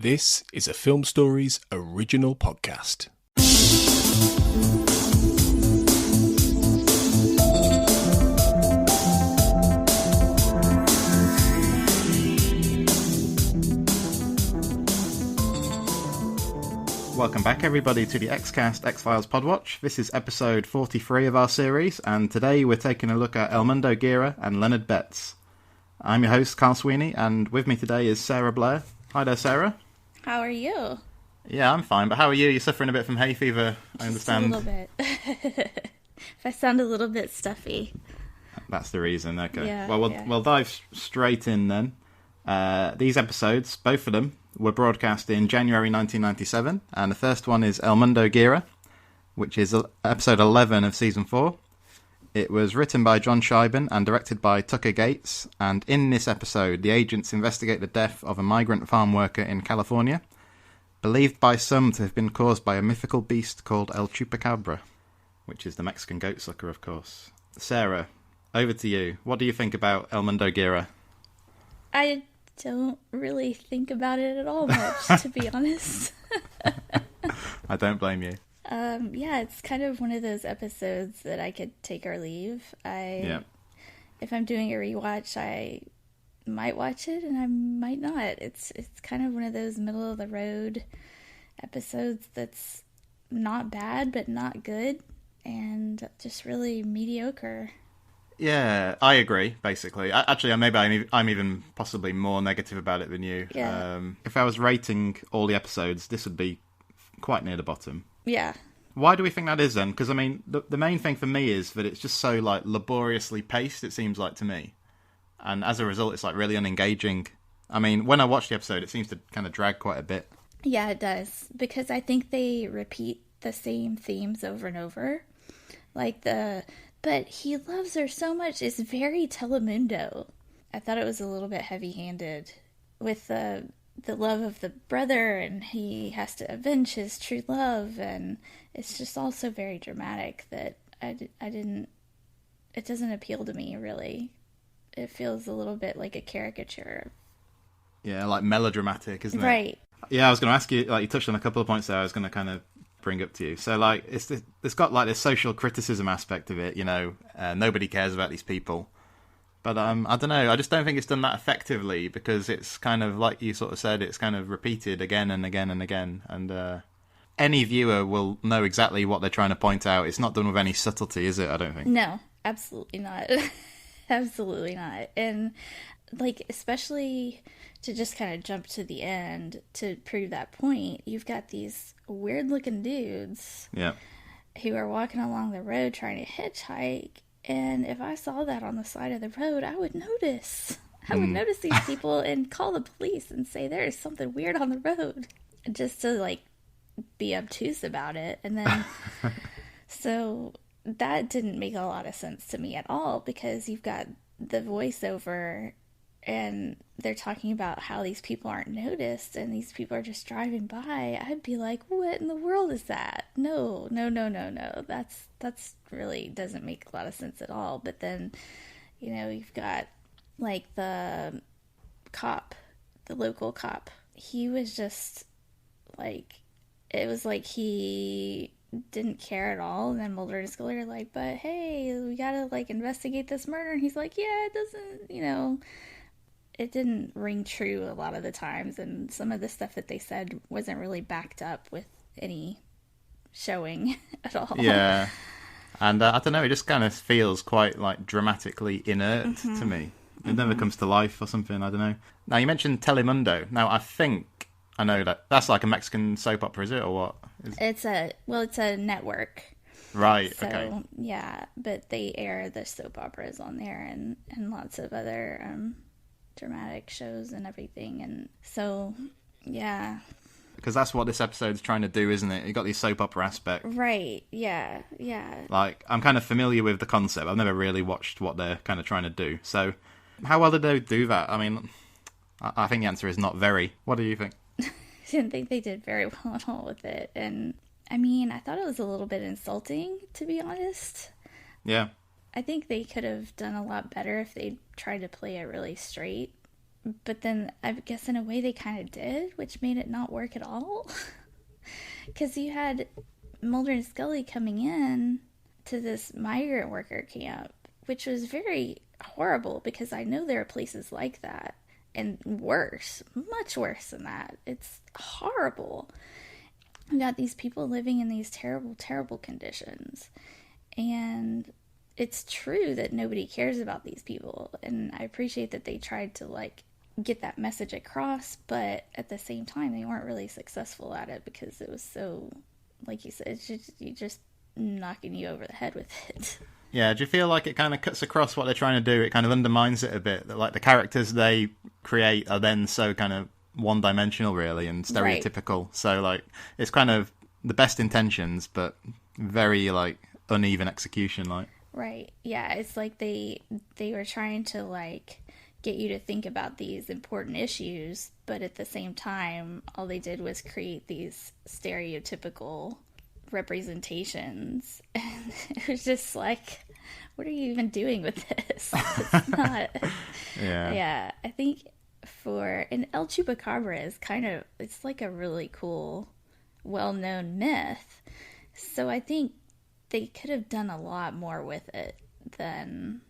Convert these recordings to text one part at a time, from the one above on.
This is a Film Stories original podcast. Welcome back, everybody, to the Xcast X-Files Podwatch. This is episode 43 of our series, and today we're taking a look at Mundo, Gira and Leonard Betts. I'm your host, Carl Sweeney, and with me today is Sarah Blair. Hi there, Sarah. How are you? Yeah, I'm fine, but how are you? You're suffering a bit from hay fever, I understand. Just a little bit. If I sound a little bit stuffy. That's the reason, okay. Yeah, We'll dive straight in then. These episodes, both of them, were broadcast in January 1997, and the first one is Mundo, Gira, which is episode 11 of season 4. It was written by John Scheiben and directed by Tucker Gates, and in this episode, the agents investigate the death of a migrant farm worker in California, believed by some to have been caused by a mythical beast called El Chupacabra, which is the Mexican goat sucker, of course. Sarah, over to you. What do you think about Mundo, Gira? I don't really think about it at all much, to be honest. I don't blame you. Yeah, it's kind of one of those episodes that I could take or leave. If I'm doing a rewatch, I might watch it and I might not. It's kind of one of those middle of the road episodes that's not bad but not good and just really mediocre. Yeah, I agree, basically. Actually, maybe I'm even possibly more negative about it than you. Yeah. If I was rating all the episodes, this would be quite near the bottom. Yeah. Why do we think that is, then? Because, I mean, the main thing for me is that it's just so, laboriously paced, it seems like to me. And as a result, it's, really unengaging. I mean, when I watch the episode, it seems to kind of drag quite a bit. Yeah, it does. Because I think they repeat the same themes over and over. But he loves her so much. It's very Telemundo. I thought it was a little bit heavy-handed with the love of the brother, and he has to avenge his true love, and it's just also very dramatic that it doesn't appeal to me, really. It feels a little bit like a caricature. Yeah, melodramatic, isn't it? Right. Yeah, I was going to ask you, you touched on a couple of points there I was going to kind of bring up to you. So, it's got, this social criticism aspect of it, nobody cares about these people. But, I don't know, I just don't think it's done that effectively, because it's kind of, like you sort of said, it's kind of repeated again and again and again, and any viewer will know exactly what they're trying to point out. It's not done with any subtlety, is it? I don't think. No, absolutely not. Absolutely not. And, especially to just kind of jump to the end to prove that point, you've got these weird-looking dudes who are walking along the road trying to hitchhike, and if I saw that on the side of the road, I would notice. I would notice these people and call the police and say there is something weird on the road, just to, be obtuse about it. And then, so that didn't make a lot of sense to me at all, because you've got the voiceover and they're talking about how these people aren't noticed and these people are just driving by. I'd be like, what in the world is that? No. That's really doesn't make a lot of sense at all. But then, you've got the cop, the local cop. He was just it was like he didn't care at all. And then Mulder and Scully are but hey, we gotta investigate this murder. And he's like, yeah, it doesn't, it didn't ring true a lot of the times, and some of the stuff that they said wasn't really backed up with any showing at all. Yeah, and I don't know, it just kind of feels quite dramatically inert to me. It never comes to life or something, I don't know. Now, you mentioned Telemundo. Now, I know that's a Mexican soap opera, is it, or what? It's a network. Right, so, okay. Yeah, but they air the soap operas on there and lots of other dramatic shows and everything, and so yeah, because that's what this episode's trying to do, isn't it? You got the soap opera aspect, right? Yeah. I'm kind of familiar with the concept. I've never really watched what they're kind of trying to do. So how well did they do that? I mean, I think the answer is not very. What do you think? I didn't think they did very well at all with it, and I mean, I thought it was a little bit insulting, to be honest. Yeah. I think they could have done a lot better if they tried to play it really straight. But then I guess in a way they kind of did, which made it not work at all. Because you had Mulder and Scully coming in to this migrant worker camp, which was very horrible because I know there are places like that and worse, much worse than that. It's horrible. You got these people living in these terrible, terrible conditions. And it's true that nobody cares about these people. And I appreciate that they tried to, like, get that message across, but at the same time, they weren't really successful at it because it was so, like you said, you just knocking you over the head with it. Yeah, do you feel like it kind of cuts across what they're trying to do? It kind of undermines it a bit. That, like, the characters they create are then so kind of one-dimensional, really, and stereotypical. Right. So, like, it's kind of the best intentions, but very, like, uneven execution, like. Right. Yeah, it's like they were trying to, like, get you to think about these important issues, but at the same time, all they did was create these stereotypical representations. And it was just like, what are you even doing with this? It's not. Yeah. I think and El Chupacabra is kind of, it's like a really cool, well-known myth. So I think they could have done a lot more with it than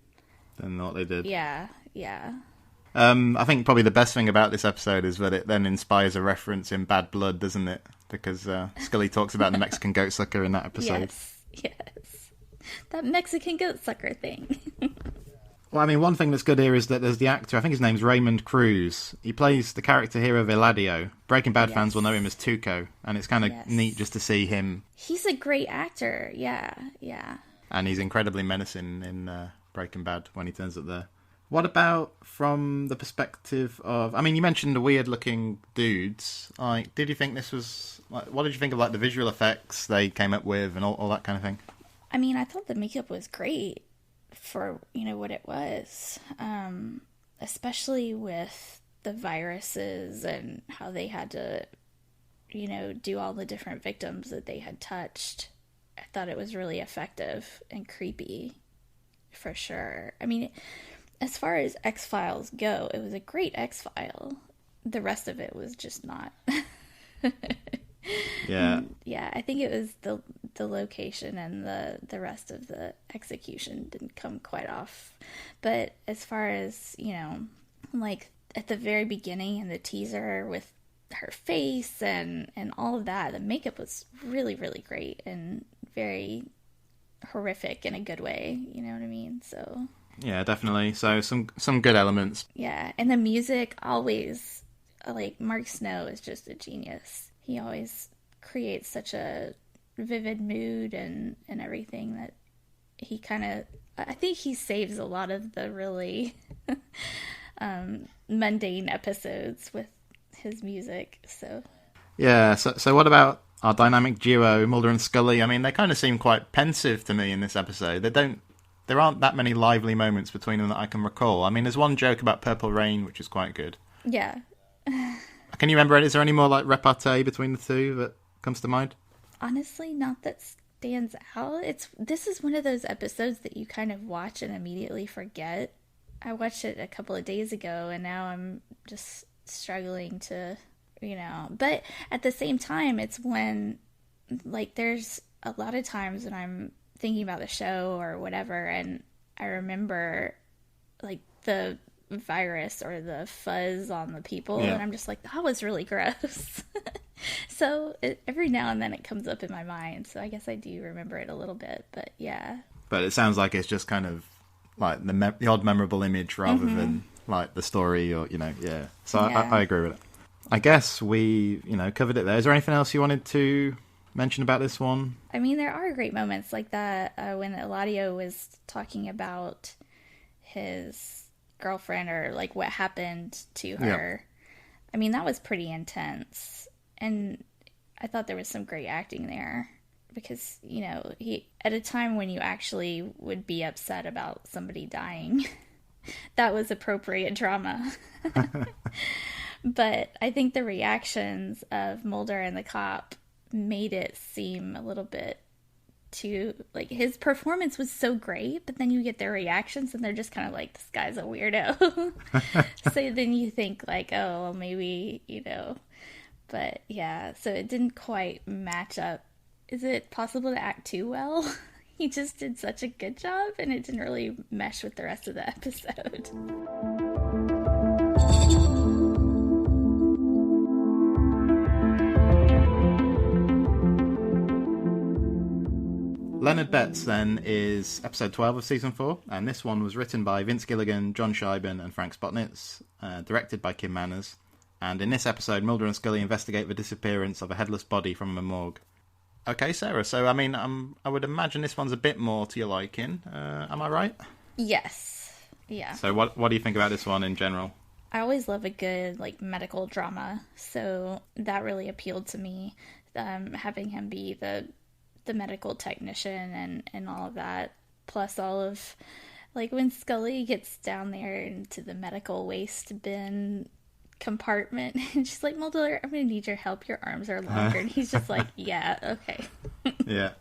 what they did. Yeah. I think probably the best thing about this episode is that it then inspires a reference in Bad Blood, doesn't it? Because Scully talks about the Mexican goat sucker in that episode. Yes. That Mexican goat sucker thing. Well, I mean, one thing that's good here is that there's the actor, I think his name's Raymond Cruz. He plays the character here of Eladio. Breaking Bad fans will know him as Tuco, and it's kind of neat just to see him. He's a great actor, yeah. And he's incredibly menacing in Breaking Bad when he turns up there. What about from the perspective of... I mean, you mentioned the weird-looking dudes. Like, did you think this was... Like, what did you think of, like, the visual effects they came up with and all that kind of thing? I mean, I thought the makeup was great for, what it was. Especially with the viruses and how they had to, do all the different victims that they had touched. I thought it was really effective and creepy, for sure. I mean... As far as X-Files go, it was a great X-File. The rest of it was just not. Yeah. Yeah, I think it was the location and the rest of the execution didn't come quite off. But as far as, like at the very beginning in the teaser with her face and all of that, the makeup was really, really great and very horrific in a good way. You know what I mean? So... Yeah, definitely. So some good elements. Yeah, and the music always, like, Mark Snow is just a genius. He always creates such a vivid mood and everything that he kind of, I think he saves a lot of the really mundane episodes with his music, so. Yeah, so what about our dynamic duo, Mulder and Scully? I mean, they kind of seem quite pensive to me in this episode. There aren't that many lively moments between them that I can recall. I mean, there's one joke about Purple Rain, which is quite good. Yeah. Can you remember it? Is there any more, like, repartee between the two that comes to mind? Honestly, not that stands out. This is one of those episodes that you kind of watch and immediately forget. I watched it a couple of days ago, and now I'm just struggling to, But at the same time, it's when, like, there's a lot of times when I'm thinking about the show or whatever, and I remember like the virus or the fuzz on the people, and I'm just like, that was really gross. So every now and then it comes up in my mind, so I guess I do remember it a little bit, but yeah. But it sounds like it's just kind of like the odd memorable image rather than like the story or yeah. So yeah. I agree with it. I guess we covered it there. Is there anything else you wanted to mention about this one? I mean, there are great moments like that when Eladio was talking about his girlfriend or like what happened to her. I mean, that was pretty intense, and I thought there was some great acting there because he at a time when you actually would be upset about somebody dying, that was appropriate drama. But I think the reactions of Mulder and the cop made it seem a little bit too, like, his performance was so great, but then you get their reactions and they're just kind of like, this guy's a weirdo. So then you think like, oh, well, maybe, but yeah, so it didn't quite match up. Is it possible to act too well? He just did such a good job and it didn't really mesh with the rest of the episode. Leonard Betts, then, is episode 12 of season 4, and this one was written by Vince Gilligan, John Scheiben, and Frank Spotnitz, directed by Kim Manners. And in this episode, Mulder and Scully investigate the disappearance of a headless body from a morgue. Okay, Sarah, so, I mean, I would imagine this one's a bit more to your liking. Am I right? Yes. Yeah. So what do you think about this one in general? I always love a good, like, medical drama, so that really appealed to me, having him be the medical technician and all of that, plus all of, like, when Scully gets down there into the medical waste bin compartment and she's like, Mulder, I'm gonna need your help, your arms are longer, and he's just like, yeah, okay. Yeah.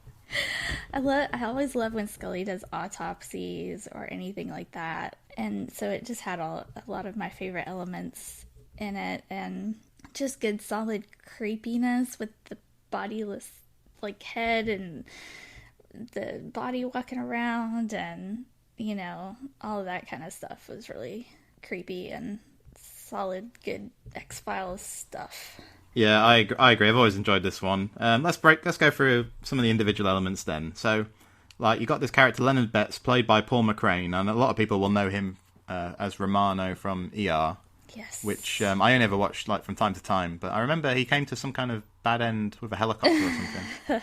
I always love when Scully does autopsies or anything like that, and so it just had a lot of my favorite elements in it, and just good solid creepiness with the bodiless, like, head and the body walking around, and all of that kind of stuff was really creepy and solid, good X-Files stuff. Yeah, I agree. I've always enjoyed this one. Let's go through some of the individual elements then. So, like, you got this character Leonard Betts, played by Paul McCrane, and a lot of people will know him as Romano from ER. Yes. Which I only ever watched, like, from time to time, but I remember he came to some kind of bad end with a helicopter or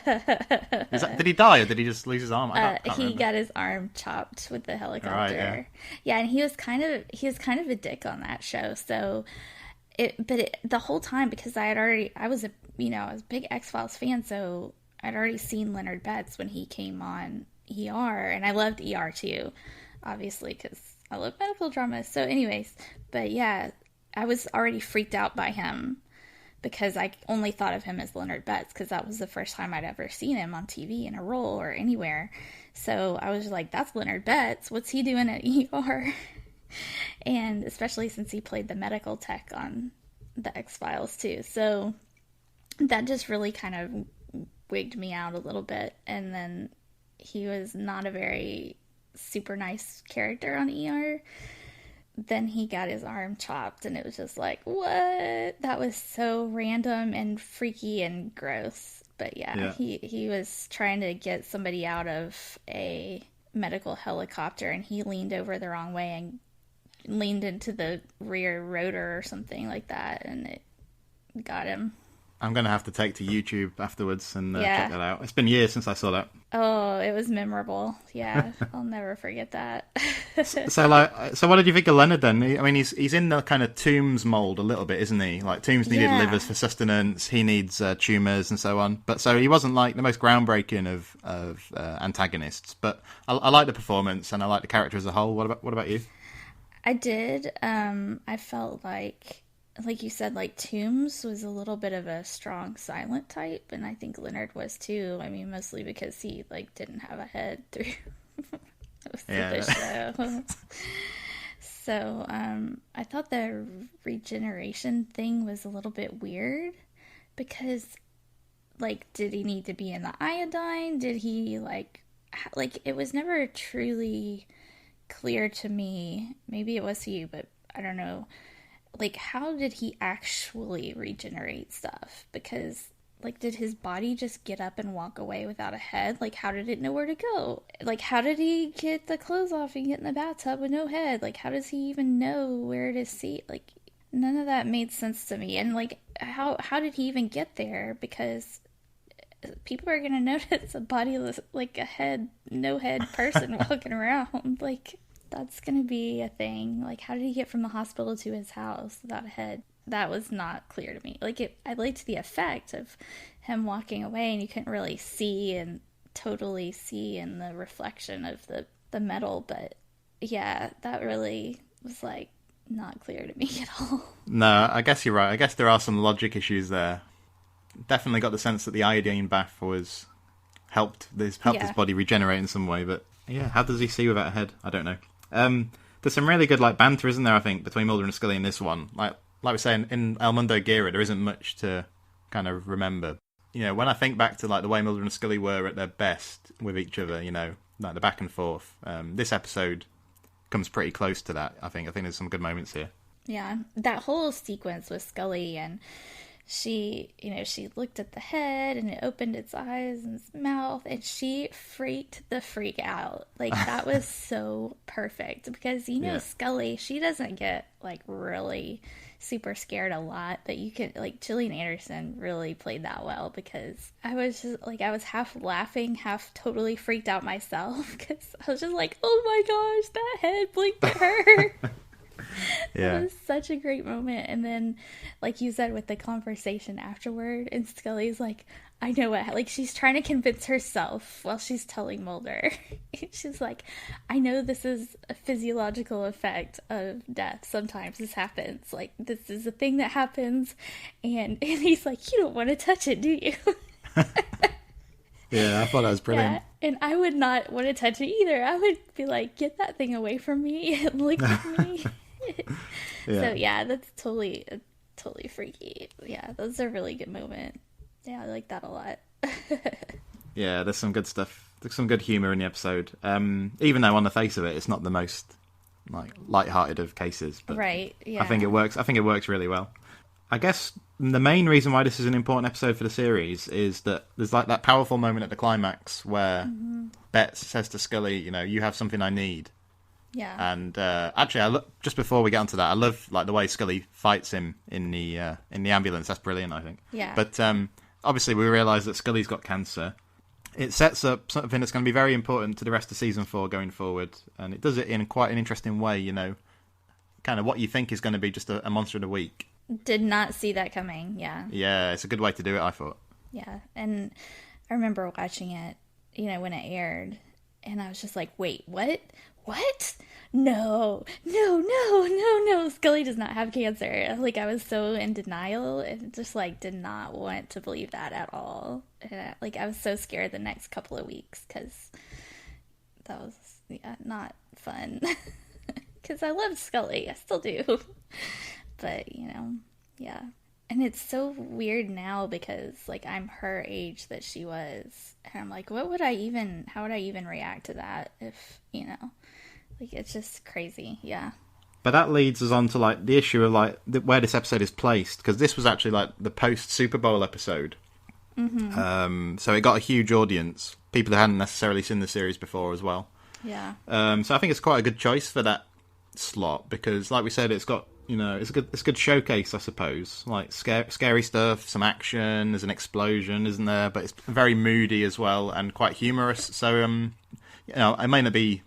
something. Did he die, or did he just lose his arm? I can't he remember. got his arm chopped with the helicopter. Right, yeah. And he was kind of a dick on that show. So the whole time, because I was a big X-Files fan, so I'd already seen Leonard Betts when he came on ER, and I loved ER too, obviously, because I love medical dramas. So anyways, but yeah, I was already freaked out by him because I only thought of him as Leonard Betts because that was the first time I'd ever seen him on TV in a role or anywhere. So I was like, that's Leonard Betts. What's he doing at ER? And especially since he played the medical tech on the X-Files too. So that just really kind of wigged me out a little bit. And then he was not a very super nice character on ER. Then he got his arm chopped, and it was just like, what? That was so random and freaky and gross. But yeah. He was trying to get somebody out of a medical helicopter, and he leaned over the wrong way and leaned into the rear rotor or something like that, and it got him. I'm going to have to take to YouTube afterwards and check that out. It's been years since I saw that. Oh, it was memorable. Yeah, I'll never forget that. So what did you think of Leonard then? I mean, he's in the kind of Tooms mold a little bit, isn't he? Like, Tooms needed livers for sustenance, he needs tumours and so on. But so he wasn't like the most groundbreaking of antagonists. But I like the performance and I like the character as a whole. What about you? I did. I felt like you said, like, Tooms was a little bit of a strong silent type, and I think Leonard was too. I mean, mostly because he, like, didn't have a head through most of the show. So, I thought the regeneration thing was a little bit weird, because, like, did he need to be in the iodine? Did he, like, it was never truly clear to me. Maybe it was to you, but I don't know. Like, how did he actually regenerate stuff? Because, like, did his body just get up and walk away without a head? Like, how did it know where to go? Like, how did he get the clothes off and get in the bathtub with no head? Like, how does he even know where to see? Like, none of that made sense to me. And, like, how did he even get there? Because people are gonna notice a bodiless, like, no head person walking around. Like, that's gonna be a thing. Like, how did he get from the hospital to his house without a head? That was not clear to me. Like, I liked the effect of him walking away and you couldn't really see and totally see in the reflection of the metal, but yeah, that really was, like, not clear to me at all. No, I guess you're right. I guess there are some logic issues there. Definitely got the sense that the iodine bath was his Yeah. body regenerate in some way. But yeah, how does he see without a head? I don't know. There's some really good like banter, isn't there? I think between Mulder and Scully in this one. Like we say in El Mundo Gira, there isn't much to kind of remember. You know, when I think back to like the way Mulder and Scully were at their best with each other, you know, like the back and forth. This episode comes pretty close to that. I think there's some good moments here. Yeah, that whole sequence with Scully, and she looked at the head and it opened its eyes and its mouth, and she freaked the freak out. Like, that was so perfect because, Yeah. Scully, she doesn't get like really super scared a lot, but you could, like, Gillian Anderson really played that well because I was just like, I was half laughing, half totally freaked out myself because I was just like, oh my gosh, that head blinked at her. Yeah. It was such a great moment. And then, like you said, with the conversation afterward, and Scully's like, I know what, like, she's trying to convince herself while she's telling Mulder. She's like, I know this is a physiological effect of death. Sometimes this happens. Like, this is a thing that happens. And he's like, you don't want to touch it, do you? Yeah, I thought that was brilliant. Yeah, and I would not want to touch it either. I would be like, get that thing away from me and look at me. Yeah. So yeah, that's totally freaky. Yeah, that's a really good moment. Yeah, I like that a lot. Yeah, there's some good stuff. There's some good humour in the episode. Even though on the face of it, it's not the most like light-hearted of cases, but Right, yeah. I think it works. I think it works really well. I guess the main reason why this is an important episode for the series is that there's like that powerful moment at the climax where Beth says to Scully, you know, you have something I need. Yeah. And actually, just before we get onto that, I love like the way Scully fights him in the ambulance. That's brilliant, I think. Yeah. But obviously, we realise that Scully's got cancer. It sets up something that's going to be very important to the rest of season 4 going forward, and it does it in quite an interesting way. You know, kind of what you think is going to be just a monster of the week. Did not see that coming. Yeah. Yeah, it's a good way to do it, I thought. Yeah. And I remember watching it, when it aired, and I was just like, wait, what? What? No. Scully does not have cancer. Like, I was so in denial and just, like, did not want to believe that at all. And, I was so scared the next couple of weeks because that was, not fun. Because I loved Scully. I still do. But, yeah. And it's so weird now because, like, I'm her age that she was. And I'm like, how would I even react to that if, like, it's just crazy. Yeah. But that leads us on to, like, the issue of, like, where this episode is placed. Because this was actually, like, the post-Super Bowl episode. Mm-hmm. So it got a huge audience. People who hadn't necessarily seen the series before as well. Yeah. So I think it's quite a good choice for that slot. Because, like we said, it's got... it's a good showcase, I suppose. Like, scary stuff, some action, there's an explosion, isn't there? But it's very moody as well, and quite humorous. So, it may not be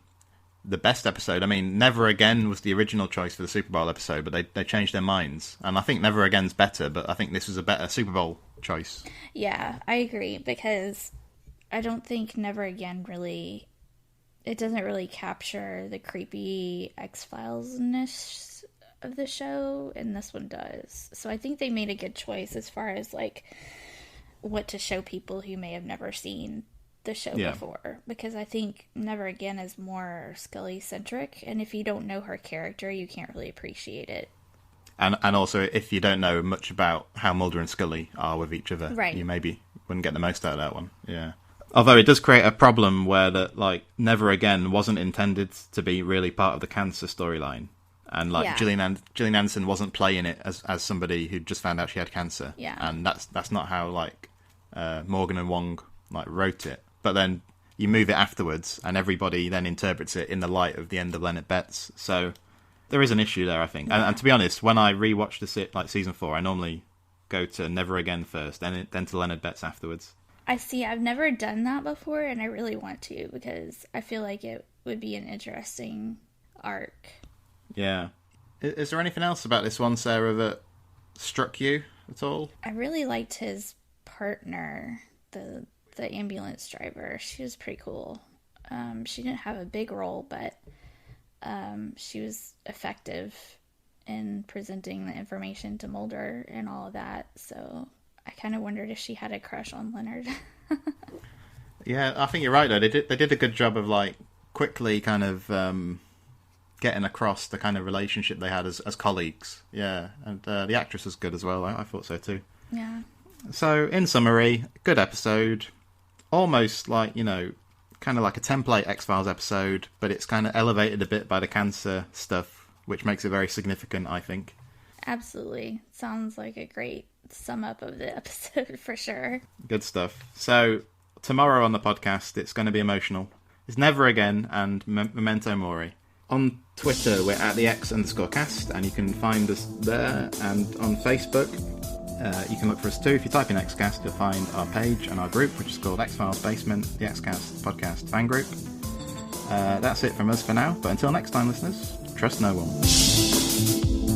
the best episode. I mean, Never Again was the original choice for the Super Bowl episode, but they changed their minds. And I think Never Again's better, but I think this was a better Super Bowl choice. Yeah, I agree, because I don't think Never Again really... It doesn't really capture the creepy X-Files-ness of the show, and this one does. So I think they made a good choice as far as, like, what to show people who may have never seen the show before, because I think Never Again is more Scully-centric, and if you don't know her character, you can't really appreciate it. And also, if you don't know much about how Mulder and Scully are with each other, right, you maybe wouldn't get the most out of that one. Yeah. Although it does create a problem where that, like, Never Again wasn't intended to be really part of the cancer storyline. And, like, Gillian Anderson wasn't playing it as somebody who just found out she had cancer. Yeah. And that's not how, like, Morgan and Wong, like, wrote it. But then you move it afterwards, and everybody then interprets it in the light of the end of Leonard Betts. So there is an issue there, I think. Yeah. And to be honest, when I rewatch season 4, I normally go to Never Again first, then to Leonard Betts afterwards. I see. I've never done that before, and I really want to, because I feel like it would be an interesting arc. Yeah. Is there anything else about this one, Sarah, that struck you at all? I really liked his partner, the ambulance driver. She was pretty cool. She didn't have a big role, but she was effective in presenting the information to Mulder and all of that. So I kind of wondered if she had a crush on Leonard. Yeah, I think you're right though. They did a good job of like quickly kind of getting across the kind of relationship they had as colleagues. Yeah, and the actress was good as well. I thought so too. Yeah. So in summary, good episode. Almost like, you know, kind of like a template X-Files episode, but it's kind of elevated a bit by the cancer stuff, which makes it very significant, I think. Absolutely. Sounds like a great sum up of the episode for sure. Good stuff. So tomorrow on the podcast, it's going to be emotional. It's Never Again and Memento Mori. On Twitter, we're at the X_cast, and you can find us there. And on Facebook, you can look for us too. If you type in Xcast, you'll find our page and our group, which is called X-Files Basement, the Xcast podcast fan group. That's it from us for now. But until next time, listeners, trust no one.